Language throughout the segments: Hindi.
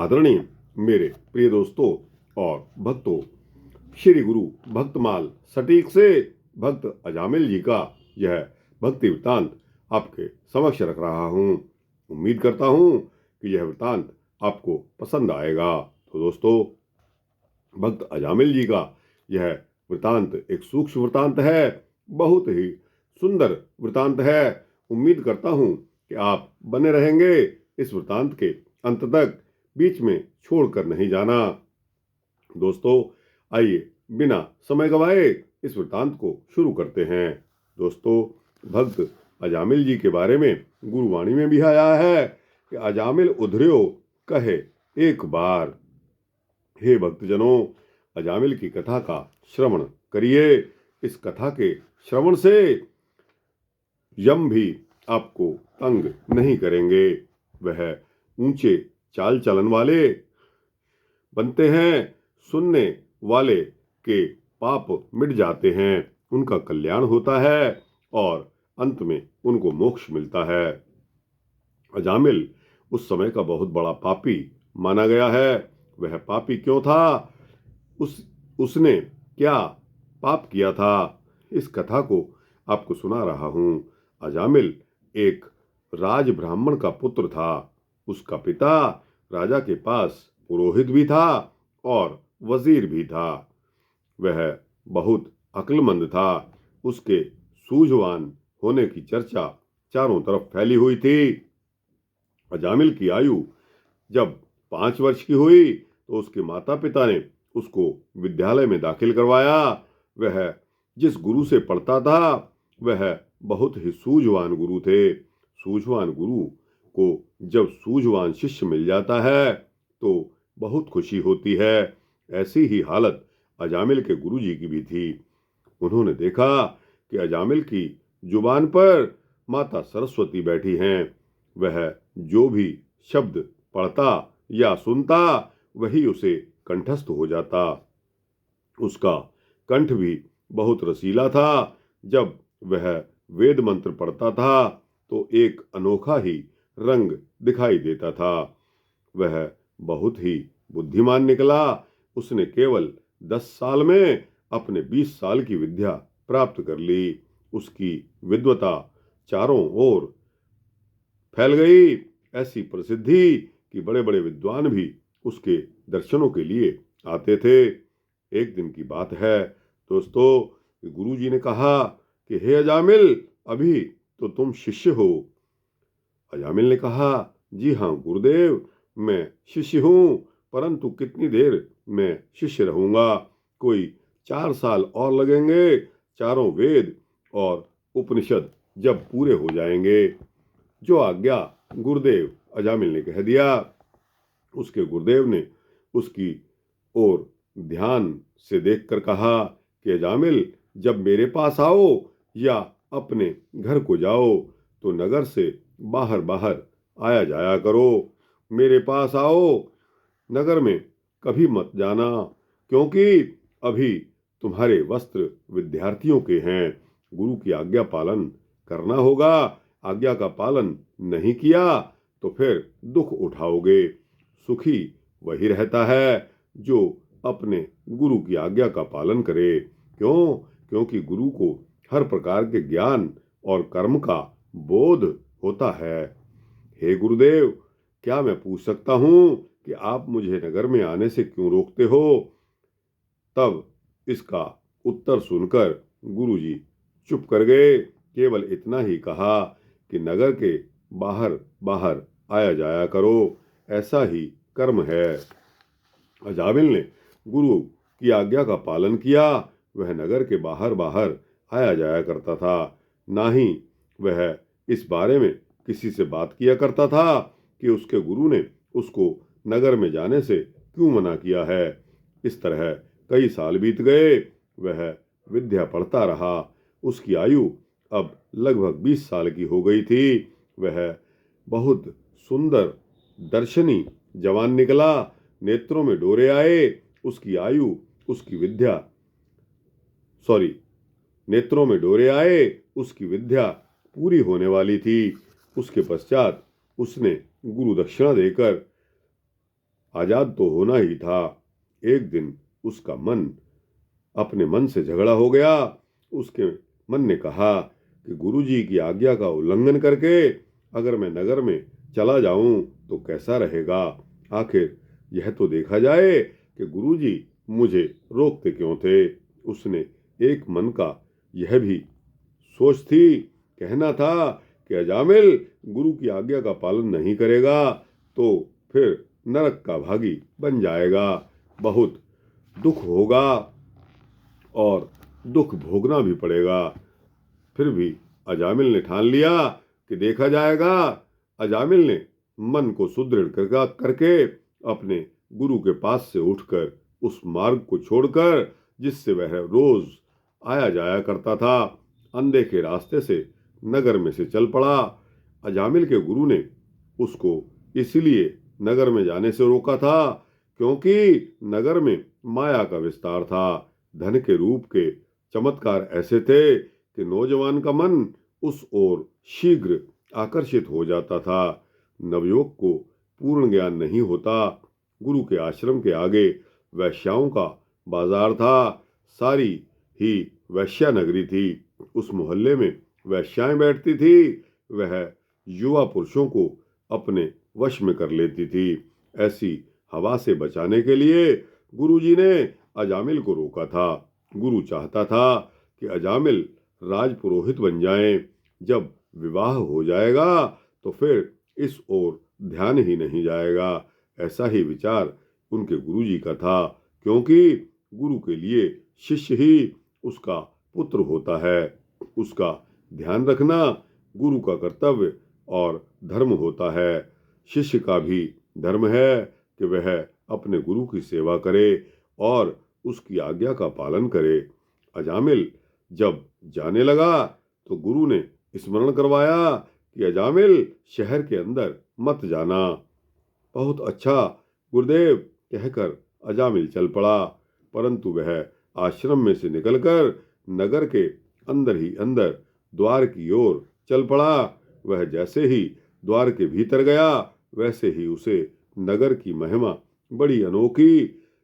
आदरणीय मेरे प्रिय दोस्तों और भक्तों, श्री गुरु भक्तमाल सटीक से भक्त अजामिल जी का यह भक्ति वृतांत आपके समक्ष रख रहा हूँ। उम्मीद करता हूँ कि यह वृतांत आपको पसंद आएगा। तो दोस्तों, भक्त अजामिल जी का यह वृतांत एक सूक्ष्म वृतांत है, बहुत ही सुंदर वृतांत है। उम्मीद करता हूँ कि आप बने रहेंगे इस वृतांत के अंत तक, बीच में छोड़कर नहीं जाना। दोस्तों, आइए बिना समय गवाए इस वृतांत को शुरू करते हैं। दोस्तों, भक्त अजामिल जी के बारे में गुरुवाणी में भी आया है कि अजामिल उधर्यो कहे एक बार। हे भक्तजनों, अजामिल की कथा का श्रवण करिए। इस कथा के श्रवण से यम भी आपको तंग नहीं करेंगे। वह ऊंचे चाल चलन वाले बनते हैं, सुनने वाले के पाप मिट जाते हैं, उनका कल्याण होता है और अंत में उनको मोक्ष मिलता है। अजामिल उस समय का बहुत बड़ा पापी माना गया है। वह पापी क्यों था? उसने क्या पाप किया था? इस कथा को आपको सुना रहा हूं। अजामिल एक राज ब्राह्मण का पुत्र था। उसका पिता राजा के पास पुरोहित भी था और वजीर भी था। वह बहुत अक्लमंद था। उसके सूझवान होने की चर्चा चारों तरफ फैली हुई थी। अजामिल की आयु जब 5 वर्ष की हुई तो उसके माता पिता ने उसको विद्यालय में दाखिल करवाया। वह जिस गुरु से पढ़ता था वह बहुत ही सूझवान गुरु थे। सूझवान गुरु को जब सूझवान शिष्य मिल जाता है तो बहुत खुशी होती है। ऐसी ही हालत अजामिल के गुरुजी की भी थी। उन्होंने देखा कि अजामिल की जुबान पर माता सरस्वती बैठी हैं। वह जो भी शब्द पढ़ता या सुनता वही उसे कंठस्थ हो जाता। उसका कंठ भी बहुत रसीला था। जब वह वेद मंत्र पढ़ता था तो एक अनोखा ही रंग दिखाई देता था। वह बहुत ही बुद्धिमान निकला। उसने केवल 10 साल में अपने 20 साल की विद्या प्राप्त कर ली। उसकी विद्वता चारों ओर फैल गई। ऐसी प्रसिद्धि कि बड़े बड़े विद्वान भी उसके दर्शनों के लिए आते थे। एक दिन की बात है दोस्तों, गुरु जी ने कहा कि हे अजामिल, अभी तो तुम शिष्य हो। अजामिल ने कहा, जी हाँ गुरुदेव, मैं शिष्य हूँ, परंतु कितनी देर मैं शिष्य रहूंगा? कोई 4 साल और लगेंगे। चारों वेद और उपनिषद जब पूरे हो जाएंगे। जो आज्ञा गुरुदेव, अजामिल ने कह दिया। उसके गुरुदेव ने उसकी ओर ध्यान से देखकर कहा कि अजामिल, जब मेरे पास आओ या अपने घर को जाओ तो नगर से बाहर बाहर आया जाया करो। मेरे पास आओ, नगर में कभी मत जाना, क्योंकि अभी तुम्हारे वस्त्र विद्यार्थियों के हैं। गुरु की आज्ञा पालन करना होगा। आज्ञा का पालन नहीं किया तो फिर दुख उठाओगे। सुखी वही रहता है जो अपने गुरु की आज्ञा का पालन करे। क्यों? क्योंकि गुरु को हर प्रकार के ज्ञान और कर्म का बोध होता है। हे गुरुदेव, क्या मैं पूछ सकता हूं कि आप मुझे नगर में आने से क्यों रोकते हो? तब इसका उत्तर सुनकर गुरुजी चुप कर गए। केवल इतना ही कहा कि नगर के बाहर बाहर आया जाया करो, ऐसा ही कर्म है। अजामिल ने गुरु की आज्ञा का पालन किया। वह नगर के बाहर बाहर आया जाया करता था। ना ही वह इस बारे में किसी से बात किया करता था कि उसके गुरु ने उसको नगर में जाने से क्यों मना किया है। इस तरह कई साल बीत गए। वह विद्या पढ़ता रहा। उसकी आयु अब लगभग 20 साल की हो गई थी। वह बहुत सुंदर दर्शनी जवान निकला। नेत्रों में डोरे आए। उसकी आयु, उसकी विद्या नेत्रों में डोरे आए। उसकी विद्या पूरी होने वाली थी। उसके पश्चात उसने गुरु दक्षिणा देकर आजाद तो होना ही था। एक दिन उसका मन अपने मन से झगड़ा हो गया। उसके मन ने कहा कि गुरुजी की आज्ञा का उल्लंघन करके अगर मैं नगर में चला जाऊं तो कैसा रहेगा। आखिर यह तो देखा जाए कि गुरुजी मुझे रोकते क्यों थे। उसने एक मन का यह भी सोच थी, कहना था कि अजामिल गुरु की आज्ञा का पालन नहीं करेगा तो फिर नरक का भागी बन जाएगा, बहुत दुख होगा और दुख भोगना भी पड़ेगा। फिर भी अजामिल ने ठान लिया कि देखा जाएगा। अजामिल ने मन को सुदृढ़ करके अपने गुरु के पास से उठकर उस मार्ग को छोड़कर जिससे वह रोज आया जाया करता था, अनदेखे रास्ते से नगर में से चल पड़ा। अजामिल के गुरु ने उसको इसलिए नगर में जाने से रोका था क्योंकि नगर में माया का विस्तार था। धन के रूप के चमत्कार ऐसे थे कि नौजवान का मन उस ओर शीघ्र आकर्षित हो जाता था। नवयुवक को पूर्ण ज्ञान नहीं होता। गुरु के आश्रम के आगे वैश्याओं का बाजार था। सारी ही वैश्या नगरी थी। उस मोहल्ले में वैश्याएं बैठती थी। वह युवा पुरुषों को अपने वश में कर लेती थी। ऐसी हवा से बचाने के लिए गुरुजी ने अजामिल को रोका था। गुरु चाहता था कि अजामिल राजपुरोहित बन जाएं। जब विवाह हो जाएगा तो फिर इस ओर ध्यान ही नहीं जाएगा। ऐसा ही विचार उनके गुरुजी का था, क्योंकि गुरु के लिए शिष्य ही उसका पुत्र होता है। उसका ध्यान रखना गुरु का कर्तव्य और धर्म होता है। शिष्य का भी धर्म है कि वह अपने गुरु की सेवा करे और उसकी आज्ञा का पालन करे। अजामिल जब जाने लगा तो गुरु ने स्मरण करवाया कि अजामिल शहर के अंदर मत जाना। बहुत अच्छा गुरुदेव कहकर अजामिल चल पड़ा, परंतु वह आश्रम में से निकलकर नगर के अंदर ही अंदर द्वार की ओर चल पड़ा। वह जैसे ही द्वार के भीतर गया वैसे ही उसे नगर की महिमा बड़ी अनोखी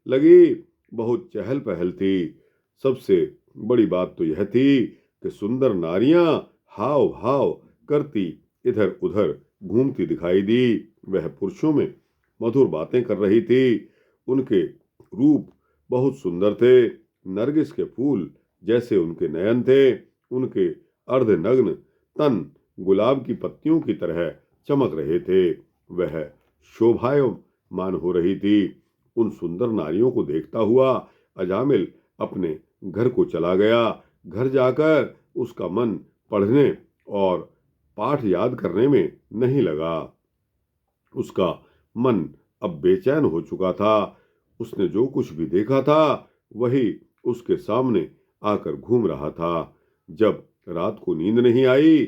लगी। बहुत चहल पहल थी। सबसे बड़ी बात तो यह थी कि सुंदर नारियां हाव भाव करती इधर उधर घूमती दिखाई दी। वह पुरुषों में मधुर बातें कर रही थी। उनके रूप बहुत सुंदर थे। नरगिस के फूल जैसे उनके नयन थे। उनके अर्धनग्न तन गुलाब की पत्तियों की तरह चमक रहे थे। वह शोभायमान हो रही थी। उन सुंदर नारियों को देखता हुआ अजामिल अपने घर को चला गया। घर जाकर उसका मन पढ़ने और पाठ याद करने में नहीं लगा। उसका मन अब बेचैन हो चुका था। उसने जो कुछ भी देखा था वही उसके सामने आकर घूम रहा था। जब रात को नींद नहीं आई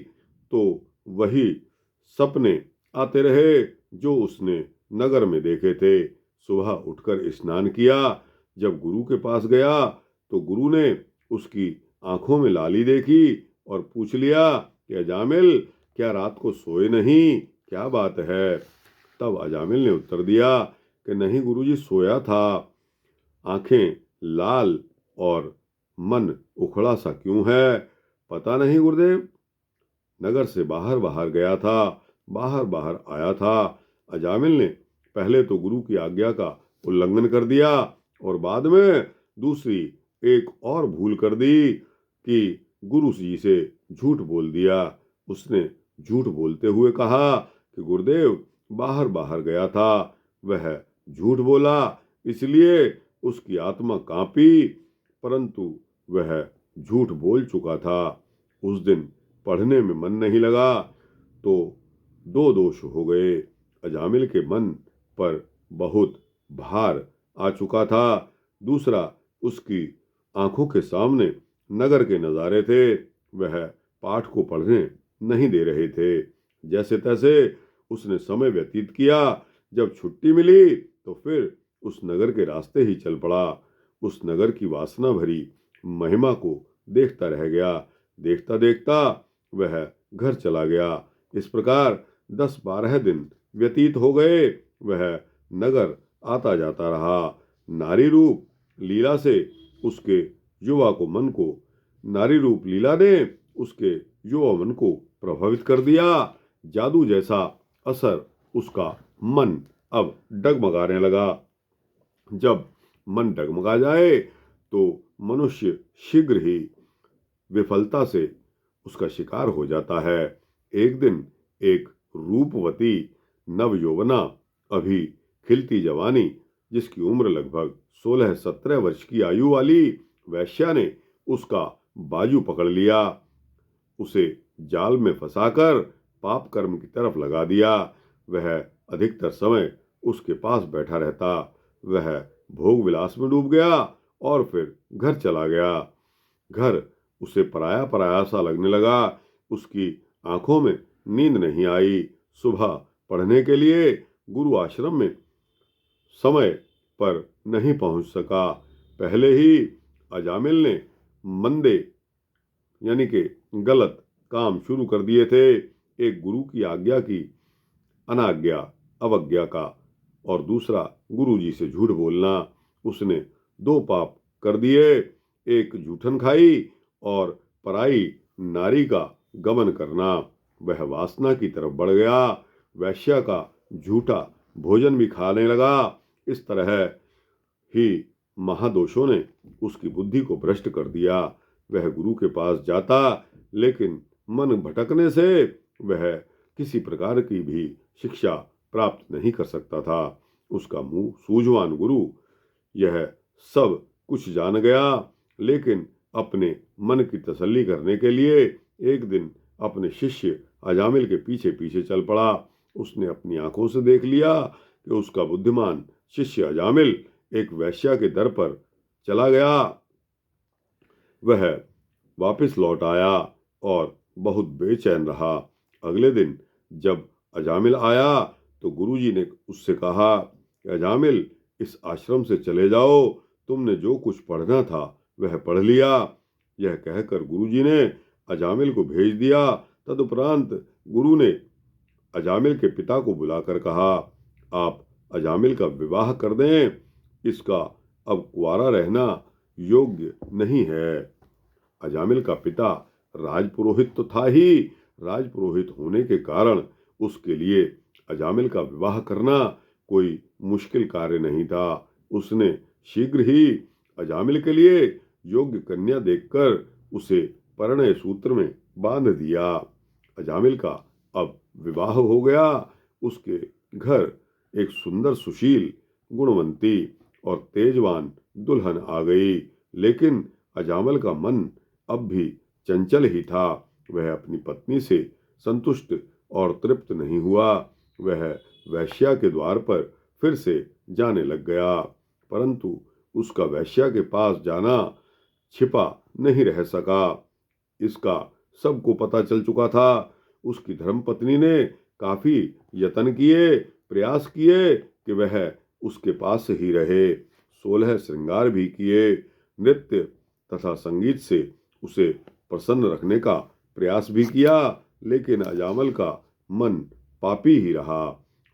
तो वही सपने आते रहे जो उसने नगर में देखे थे। सुबह उठकर स्नान किया। जब गुरु के पास गया तो गुरु ने उसकी आंखों में लाली देखी और पूछ लिया कि अजामिल क्या रात को सोए नहीं, क्या बात है। तब अजामिल ने उत्तर दिया कि नहीं गुरुजी, सोया था। आंखें लाल और मन उखड़ा सा क्यों है? पता नहीं गुरुदेव, नगर से बाहर बाहर गया था, बाहर बाहर आया था। अजामिल ने पहले तो गुरु की आज्ञा का उल्लंघन कर दिया और बाद में दूसरी एक और भूल कर दी कि गुरु जी से झूठ बोल दिया। उसने झूठ बोलते हुए कहा कि गुरुदेव बाहर बाहर गया था। वह झूठ बोला, इसलिए उसकी आत्मा कांपी, परंतु वह झूठ बोल चुका था। उस दिन पढ़ने में मन नहीं लगा तो दो दोष हो गए। अजामिल के मन पर बहुत भार आ चुका था। दूसरा, उसकी आंखों के सामने नगर के नज़ारे थे। वह पाठ को पढ़ने नहीं दे रहे थे। जैसे तैसे उसने समय व्यतीत किया। जब छुट्टी मिली तो फिर उस नगर के रास्ते ही चल पड़ा। उस नगर की वासना भरी महिमा को देखता रह गया। देखता देखता वह घर चला गया। इस प्रकार 10-12 दिन व्यतीत हो गए। वह नगर आता जाता रहा। नारी रूप लीला से उसके युवा को मन को नारी रूप लीला ने उसके युवा मन को प्रभावित कर दिया। जादू जैसा असर उसका मन अब डगमगाने लगा। जब मन डगमगा जाए तो मनुष्य शीघ्र ही विफलता से उसका शिकार हो जाता है। एक दिन एक रूपवती नवयौवना अभी खिलती जवानी, जिसकी उम्र लगभग 16-17 वर्ष की आयु वाली वैश्या ने उसका बाजू पकड़ लिया। उसे जाल में फंसाकर पाप कर्म की तरफ लगा दिया। वह अधिकतर समय उसके पास बैठा रहता। वह भोग विलास में डूब गया और फिर घर चला गया। घर उसे पराया पराया सा लगने लगा। उसकी आंखों में नींद नहीं आई। सुबह पढ़ने के लिए गुरु आश्रम में समय पर नहीं पहुंच सका। पहले ही अजामिल ने मंदे यानी कि गलत काम शुरू कर दिए थे। एक गुरु की आज्ञा की अनाज्ञा अवज्ञा का और दूसरा गुरुजी से झूठ बोलना। उसने 2 पाप कर दिए। एक जूठन खाई और पराई नारी का गमन करना। वह वासना की तरफ बढ़ गया। वैश्या का झूठा भोजन भी खाने लगा। इस तरह ही महादोषों ने उसकी बुद्धि को भ्रष्ट कर दिया। वह गुरु के पास जाता, लेकिन मन भटकने से वह किसी प्रकार की भी शिक्षा प्राप्त नहीं कर सकता था। उसका मुंह सूझवान गुरु यह सब कुछ जान गया, लेकिन अपने मन की तसल्ली करने के लिए एक दिन अपने शिष्य अजामिल के पीछे पीछे चल पड़ा। उसने अपनी आंखों से देख लिया कि उसका बुद्धिमान शिष्य अजामिल एक वैश्या के दर पर चला गया। वह वापस लौट आया और बहुत बेचैन रहा। अगले दिन जब अजामिल आया तो गुरुजी ने उससे कहा कि अजामिल, इस आश्रम से चले जाओ। तुमने जो कुछ पढ़ना था वह पढ़ लिया। यह कहकर गुरुजी ने अजामिल को भेज दिया। तदुपरांत गुरु ने अजामिल के पिता को बुलाकर कहा, आप अजामिल का विवाह कर दें। इसका अब कुंवारा रहना योग्य नहीं है। अजामिल का पिता राजपुरोहित तो था ही। राजपुरोहित होने के कारण उसके लिए अजामिल का विवाह करना कोई मुश्किल कार्य नहीं था। उसने शीघ्र ही अजामिल के लिए योग्य कन्या देखकर उसे परिणय सूत्र में बांध दिया। अजामिल का अब विवाह हो गया। उसके घर एक सुंदर सुशील गुणवंती और तेजवान दुल्हन आ गई। लेकिन अजामिल का मन अब भी चंचल ही था। वह अपनी पत्नी से संतुष्ट और तृप्त नहीं हुआ। वह वैश्या के द्वार पर फिर से जाने लग गया, परंतु उसका वैश्या के पास जाना छिपा नहीं रह सका। इसका सबको पता चल चुका था। उसकी धर्मपत्नी ने काफी यत्न किए, प्रयास किए कि वह उसके पास ही रहे। 16 श्रृंगार भी किए। नृत्य तथा संगीत से उसे प्रसन्न रखने का प्रयास भी किया, लेकिन अजामिल का मन पापी ही रहा।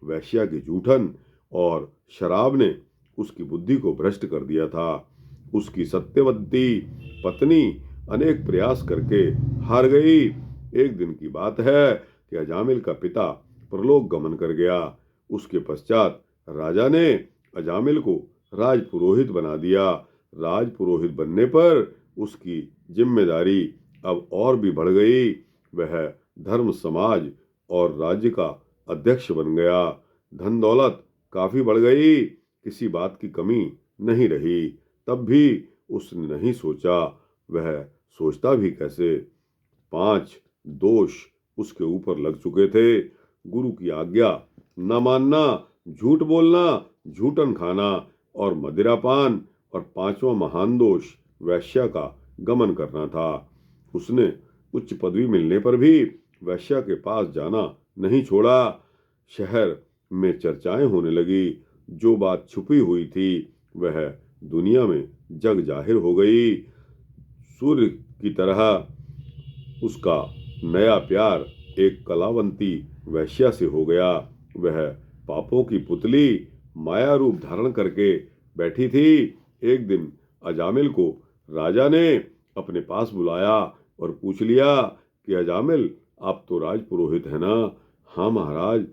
वैश्या की जूठन और शराब ने उसकी बुद्धि को भ्रष्ट कर दिया था। उसकी सत्यवती पत्नी अनेक प्रयास करके हार गई। एक दिन की बात है कि अजामिल का पिता परलोक गमन कर गया। उसके पश्चात राजा ने अजामिल को राजपुरोहित बना दिया। राजपुरोहित बनने पर उसकी जिम्मेदारी अब और भी बढ़ गई। वह धर्म समाज और राज्य का अध्यक्ष बन गया। धन दौलत काफी बढ़ गई। किसी बात की कमी नहीं रही। तब भी उसने नहीं सोचा। वह सोचता भी कैसे। 5 दोष उसके ऊपर लग चुके थे। गुरु की आज्ञा न मानना, झूठ बोलना, झूठन खाना और मदिरापान, और 5वां महान दोष वैश्या का गमन करना था। उसने उच्च पदवी मिलने पर भी वैश्या के पास जाना नहीं छोड़ा। शहर में चर्चाएं होने लगी। जो बात छुपी हुई थी वह दुनिया में जग जाहिर हो गई। सूर्य की तरह उसका नया प्यार एक कलावंती वैश्या से हो गया। वह पापों की पुतली माया रूप धारण करके बैठी थी। एक दिन अजामिल को राजा ने अपने पास बुलाया और पूछ लिया कि अजामिल, आप तो राजपुरोहित है ना? हाँ महाराज।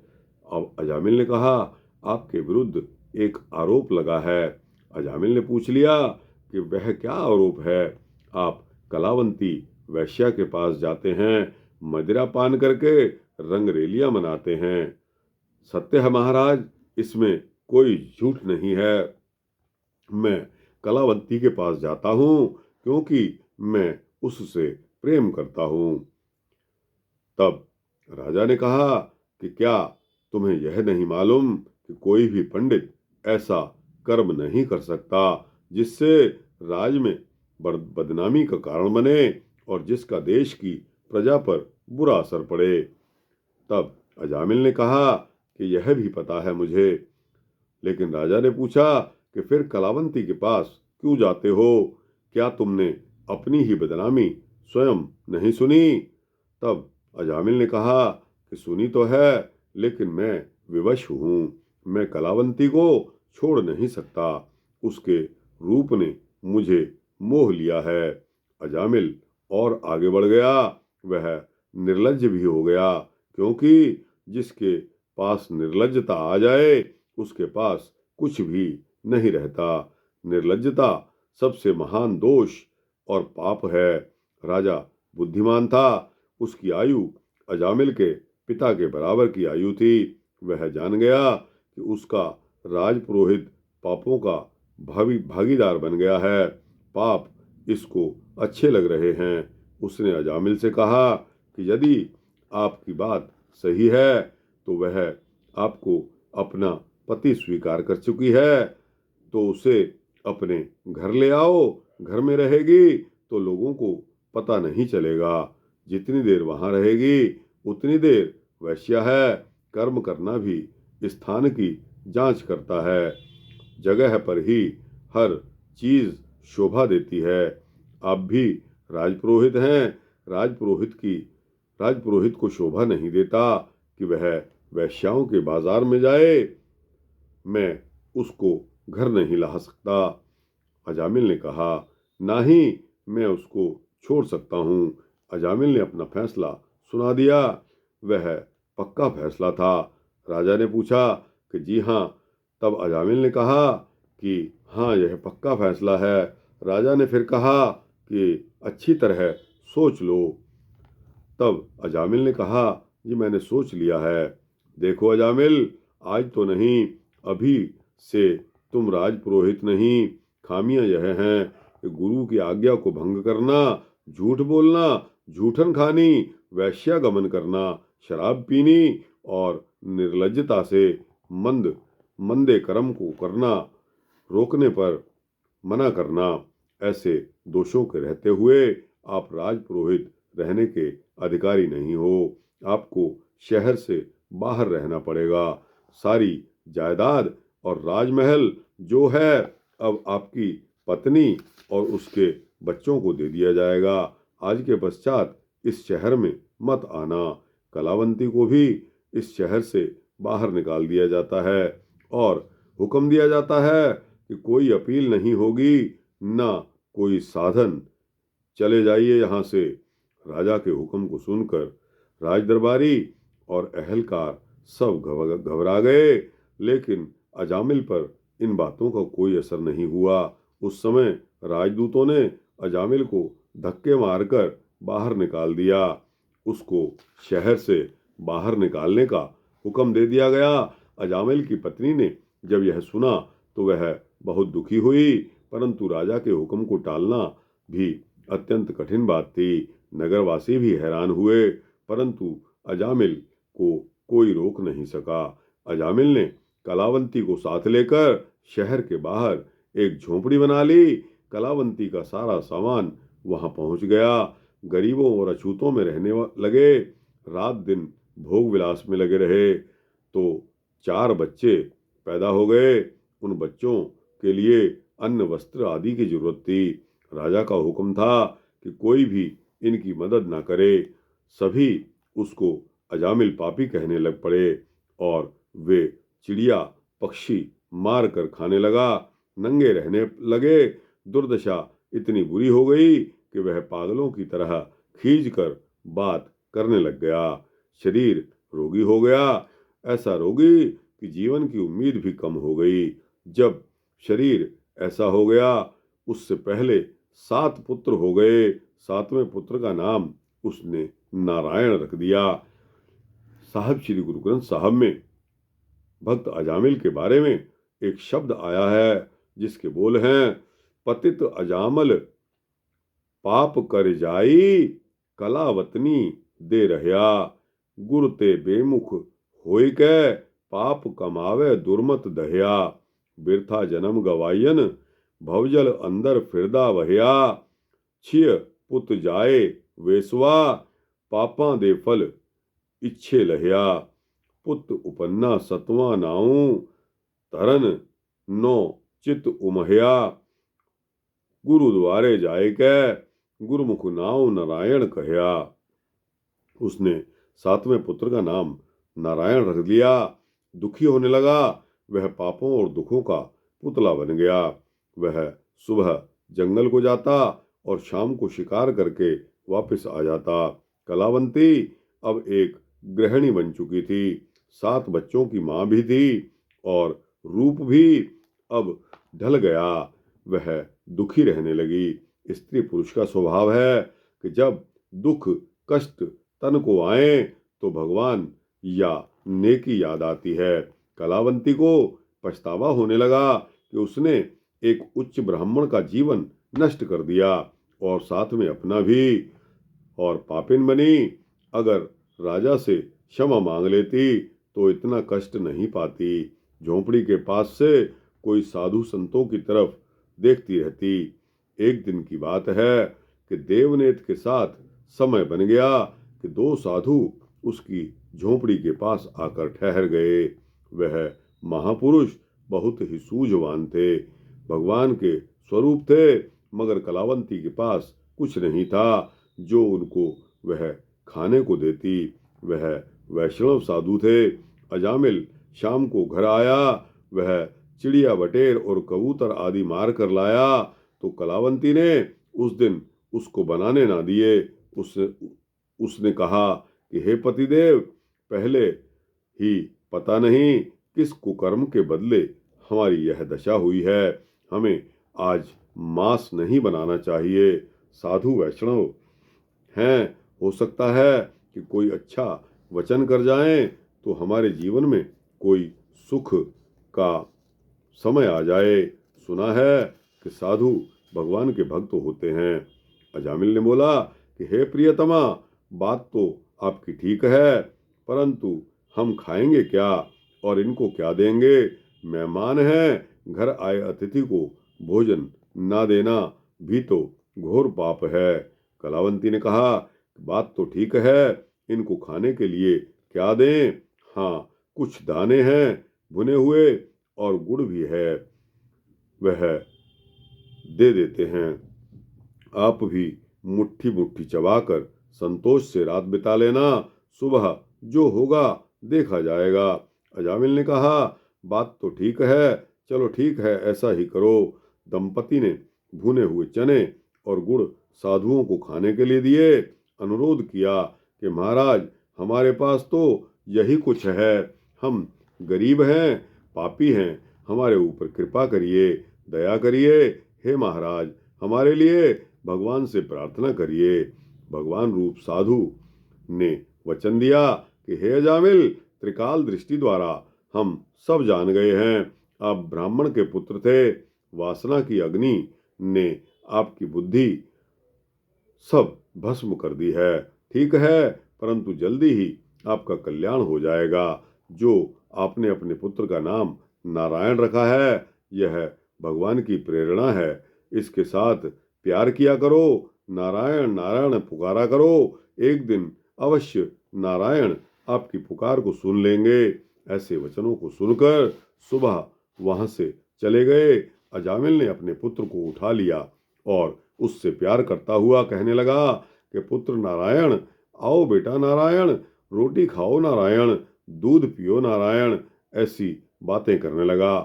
अब अजामिल ने कहा, आपके विरुद्ध एक आरोप लगा है। अजामिल ने पूछ लिया कि वह क्या आरोप है? आप कलावंती वैश्या के पास जाते हैं, मदिरा पान करके रंगरेलियां मनाते हैं। सत्य है महाराज, इसमें कोई झूठ नहीं है। मैं कलावंती के पास जाता हूँ क्योंकि मैं उससे प्रेम करता हूँ। तब राजा ने कहा कि क्या तुम्हें यह नहीं मालूम कि कोई भी पंडित ऐसा कर्म नहीं कर सकता जिससे राज में बदनामी का कारण बने और जिसका देश की प्रजा पर बुरा असर पड़े। तब अजामिल ने कहा कि यह भी पता है मुझे। लेकिन राजा ने पूछा कि फिर कलावंती के पास क्यों जाते हो? क्या तुमने अपनी ही बदनामी स्वयं नहीं सुनी? तब अजामिल ने कहा कि सुनी तो है, लेकिन मैं विवश हूँ। मैं कलावंती को छोड़ नहीं सकता। उसके रूप ने मुझे मोह लिया है। अजामिल और आगे बढ़ गया। वह निर्लज्ज भी हो गया, क्योंकि जिसके पास निर्लज्जता आ जाए उसके पास कुछ भी नहीं रहता। निर्लज्जता सबसे महान दोष और पाप है। राजा बुद्धिमान था। उसकी आयु अजामिल के पिता के बराबर की आयु थी। वह जान गया कि उसका राजपुरोहित पापों का भागीदार बन गया है। पाप इसको अच्छे लग रहे हैं। उसने अजामिल से कहा कि यदि आपकी बात सही है तो वह आपको अपना पति स्वीकार कर चुकी है, तो उसे अपने घर ले आओ। घर में रहेगी तो लोगों को पता नहीं चलेगा। जितनी देर वहां रहेगी उतनी देर वैश्या है। कर्म करना भी स्थान की जांच करता है। जगह पर ही हर चीज शोभा देती है। आप भी राजपुरोहित हैं। राजपुरोहित को शोभा नहीं देता कि वह वैश्याओं के बाजार में जाए। मैं उसको घर नहीं ला सकता। अजामिल ने कहा, ना ही मैं उसको छोड़ सकता हूँ। अजामिल ने अपना फैसला सुना दिया। वह पक्का फैसला था। राजा ने पूछा कि जी हाँ। तब अजामिल ने कहा कि हाँ, यह पक्का फैसला है। राजा ने फिर कहा कि अच्छी तरह सोच लो। तब अजामिल ने कहा, जी मैंने सोच लिया है। देखो अजामिल, आज तो नहीं, अभी से तुम राजपुरोहित नहीं। खामियां यह हैं कि गुरु की आज्ञा को भंग करना, झूठ बोलना, झूठन खानी, वैश्यागमन करना, शराब पीनी और निर्लज्जता से मंदे कर्म को करना, रोकने पर मना करना, ऐसे दोषों के रहते हुए आप राजपुरोहित रहने के अधिकारी नहीं हो। आपको शहर से बाहर रहना पड़ेगा। सारी जायदाद और राजमहल जो है अब आपकी पत्नी और उसके बच्चों को दे दिया जाएगा। आज के पश्चात इस शहर में मत आना। कलावंती को भी इस शहर से बाहर निकाल दिया जाता है और हुक्म दिया जाता है कि कोई अपील नहीं होगी, ना कोई साधन। चले जाइए यहाँ से। राजा के हुक्म को सुनकर राजदरबारी और अहलकार सब घबरा गए, लेकिन अजामिल पर इन बातों का कोई असर नहीं हुआ। उस समय राजदूतों ने अजामिल को धक्के मारकर बाहर निकाल दिया। उसको शहर से बाहर निकालने का हुक्म दे दिया गया। अजामिल की पत्नी ने जब यह सुना तो वह बहुत दुखी हुई, परंतु राजा के हुक्म को टालना भी अत्यंत कठिन बात थी। नगरवासी भी हैरान हुए, परंतु अजामिल को कोई रोक नहीं सका। अजामिल ने कलावंती को साथ लेकर शहर के बाहर एक झोंपड़ी बना ली। कलावंती का सारा सामान वहां पहुंच गया। गरीबों और अछूतों में रहने लगे। रात दिन भोग विलास में लगे रहे तो 4 बच्चे पैदा हो गए। उन बच्चों के लिए अन्न वस्त्र आदि की जरूरत थी। राजा का हुक्म था कि कोई भी इनकी मदद ना करे। सभी उसको अजामिल पापी कहने लग पड़े और वे चिड़िया, पक्षी, मार कर खाने लगा। नंगे रहने लगे। दुर्दशा इतनी बुरी हो गई कि वह पागलों की तरह खींच कर बात करने लग गया। शरीर रोगी हो गया, ऐसा रोगी कि जीवन की उम्मीद भी कम हो गई। जब शरीर ऐसा हो गया, उससे पहले 7 पुत्र हो गए। 7वें पुत्र का नाम उसने नारायण रख दिया। साहब श्री गुरु ग्रंथ साहब में भक्त अजामिल के बारे में एक शब्द आया है जिसके बोल हैं, पतित अजामल पाप कर जाई, कलावतनी दे रहया। गुर ते बेमुख होय कै, पाप कमावे दुर्मत दहया। बिरथा जन्म गवायन, भवजल अंदर फिरदा वहया। छिय पुत जाए वेसवा, पापां दे फल इच्छे लहया। पुत उपन्ना सतवां नाऊ, तरन नो चित उमहया। गुरु द्वारे जाए कै, गुरुमुख नाव नारायण कहया। उसने 7वें पुत्र का नाम नारायण रख दिया। दुखी होने लगा। वह पापों और दुखों का पुतला बन गया। वह सुबह जंगल को जाता और शाम को शिकार करके वापस आ जाता। कलावंती अब एक गृहिणी बन चुकी थी। 7 बच्चों की मां भी थी और रूप भी अब ढल गया। वह दुखी रहने लगी। स्त्री पुरुष का स्वभाव है कि जब दुख कष्ट तन को आए तो भगवान या नेकी याद आती है। कलावंती को पछतावा होने लगा कि उसने एक उच्च ब्राह्मण का जीवन नष्ट कर दिया और साथ में अपना भी, और पापिन बनी। अगर राजा से क्षमा मांग लेती तो इतना कष्ट नहीं पाती। झोंपड़ी के पास से कोई साधु संतों की तरफ देखती रहती। एक दिन की बात है कि देवनेत के साथ समय बन गया कि 2 साधु उसकी झोंपड़ी के पास आकर ठहर गए। वह महापुरुष बहुत ही सूझवान थे, भगवान के स्वरूप थे, मगर कलावंती के पास कुछ नहीं था जो उनको वह खाने को देती। वह वैष्णव साधु थे। अजामिल शाम को घर आया। वह चिड़िया बटेर और कबूतर आदि मार कर लाया तो कलावंती ने उस दिन उसको बनाने ना दिए। उसने कहा कि हे पतिदेव, पहले ही पता नहीं किस कुकर्म के बदले हमारी यह दशा हुई है। हमें आज मांस नहीं बनाना चाहिए। साधु वैष्णव हैं, हो सकता है कि कोई अच्छा वचन कर जाएं तो हमारे जीवन में कोई सुख का समय आ जाए। सुना है कि साधु भगवान के भक्त होते हैं। अजामिल ने बोला कि हे प्रियतमा, बात तो आपकी ठीक है, परंतु हम खाएंगे क्या और इनको क्या देंगे? मेहमान हैं, घर आए अतिथि को भोजन ना देना भी तो घोर पाप है। कलावंती ने कहा, बात तो ठीक है, इनको खाने के लिए क्या दें? हाँ, कुछ दाने हैं भुने हुए और गुड़ भी है, वह दे देते हैं। आप भी मुट्ठी मुट्ठी चबाकर संतोष से रात बिता लेना। सुबह जो होगा देखा जाएगा। अजामिल ने कहा, बात तो ठीक है, चलो ठीक है, ऐसा ही करो। दंपति ने भुने हुए चने और गुड़ साधुओं को खाने के लिए दिए। अनुरोध किया कि महाराज, हमारे पास तो यही कुछ है। हम गरीब हैं, पापी हैं, हमारे ऊपर कृपा करिए, दया करिए। हे महाराज, हमारे लिए भगवान से प्रार्थना करिए। भगवान रूप साधु ने वचन दिया कि हे अजामिल, त्रिकाल दृष्टि द्वारा हम सब जान गए हैं, आप ब्राह्मण के पुत्र थे। वासना की अग्नि ने आपकी बुद्धि सब भस्म कर दी है। ठीक है, परंतु जल्दी ही आपका कल्याण हो जाएगा। जो आपने अपने पुत्र का नाम नारायण रखा है, यह भगवान की प्रेरणा है। इसके साथ प्यार किया करो, नारायण नारायण पुकारा करो। एक दिन अवश्य नारायण आपकी पुकार को सुन लेंगे। ऐसे वचनों को सुनकर सुबह वहां से चले गए। अजामिल ने अपने पुत्र को उठा लिया और उससे प्यार करता हुआ कहने लगा कि पुत्र नारायण, आओ बेटा नारायण, रोटी खाओ नारायण, दूध पियो नारायण, ऐसी बातें करने लगा।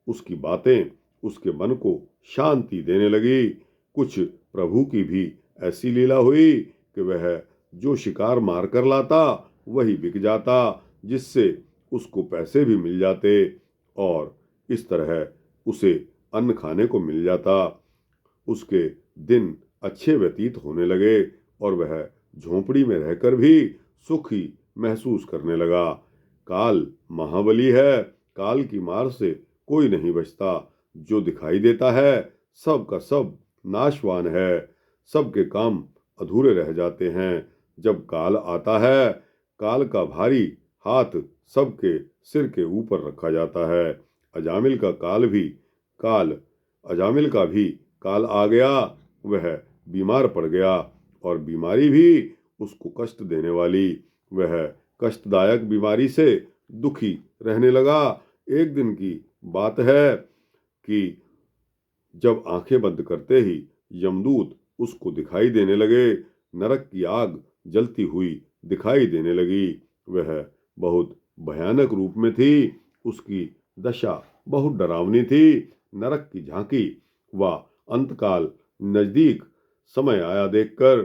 उसकी बातें उसके मन को शांति देने लगी। कुछ प्रभु की भी ऐसी लीला हुई कि वह जो शिकार मार कर लाता वही बिक जाता, जिससे उसको पैसे भी मिल जाते और इस तरह उसे अन्न खाने को मिल जाता। उसके दिन अच्छे व्यतीत होने लगे और वह झोंपड़ी में रहकर भी सुखी महसूस करने लगा। काल महाबली है, काल की मार से कोई नहीं बचता। जो दिखाई देता है सब का सब नाशवान है, सबके काम अधूरे रह जाते हैं। जब काल आता है, काल का भारी हाथ सबके सिर के ऊपर रखा जाता है। अजामिल का अजामिल का भी काल आ गया। वह बीमार पड़ गया और बीमारी भी उसको कष्ट देने वाली। वह कष्टदायक बीमारी से दुखी रहने लगा। एक दिन की बात है कि जब आंखें बंद करते ही यमदूत उसको दिखाई देने लगे। नरक की आग जलती हुई दिखाई देने लगी। वह बहुत भयानक रूप में थी। उसकी दशा बहुत डरावनी थी। नरक की झांकी व अंतकाल नजदीक समय आया देखकर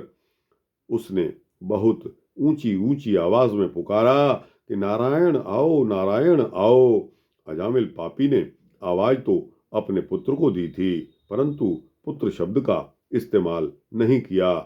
उसने बहुत ऊंची ऊंची आवाज में पुकारा कि नारायण आओ, नारायण आओ। अजामिल पापी ने आवाज तो अपने पुत्र को दी थी, परंतु पुत्र शब्द का इस्तेमाल नहीं किया।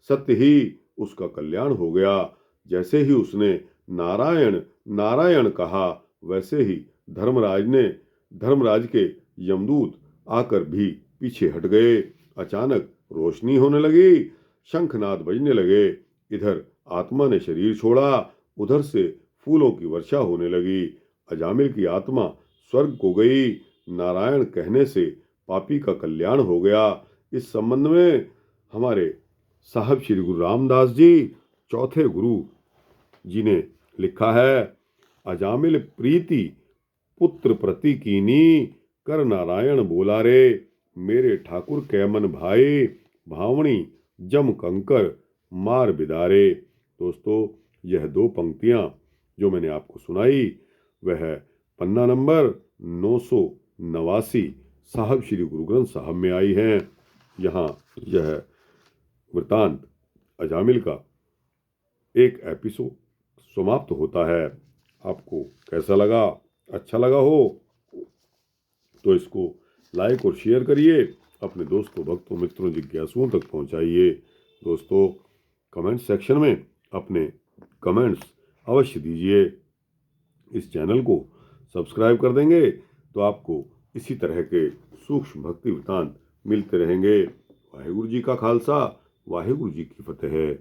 सत्य ही उसका कल्याण हो गया। जैसे ही उसने नारायण नारायण कहा, वैसे ही धर्मराज के यमदूत आकर भी पीछे हट गए। अचानक रोशनी होने लगी, शंखनाद बजने लगे। इधर आत्मा ने शरीर छोड़ा, उधर से फूलों की वर्षा होने लगी। अजामिल की आत्मा स्वर्ग को गई। नारायण कहने से पापी का कल्याण हो गया। इस संबंध में हमारे साहब श्री गुरु रामदास जी चौथे गुरु जी ने लिखा है, अजामिल प्रीति पुत्र प्रति कीनी, कर नारायण बोला रे, मेरे ठाकुर कैमन भाई, भावनी जम कंकर मार बिदारे। दोस्तों, यह दो पंक्तियां जो मैंने आपको सुनाई वह पन्ना नंबर 989 साहब श्री गुरु ग्रंथ साहब में आई हैं। यहाँ यह वृतांत अजामिल का एक एपिसोड समाप्त होता है। आपको कैसा लगा? अच्छा लगा हो तो इसको लाइक और शेयर करिए, अपने दोस्तों, भक्तों, मित्रों, जिज्ञासुओं तक पहुंचाइए। दोस्तों, कमेंट सेक्शन में अपने कमेंट्स अवश्य दीजिए। इस चैनल को सब्सक्राइब कर देंगे तो आपको इसी तरह के सूक्ष्म भक्ति वृतांत मिलते रहेंगे। वाहेगुरु जी का खालसा, वाहेगुरु जी की फतेह है।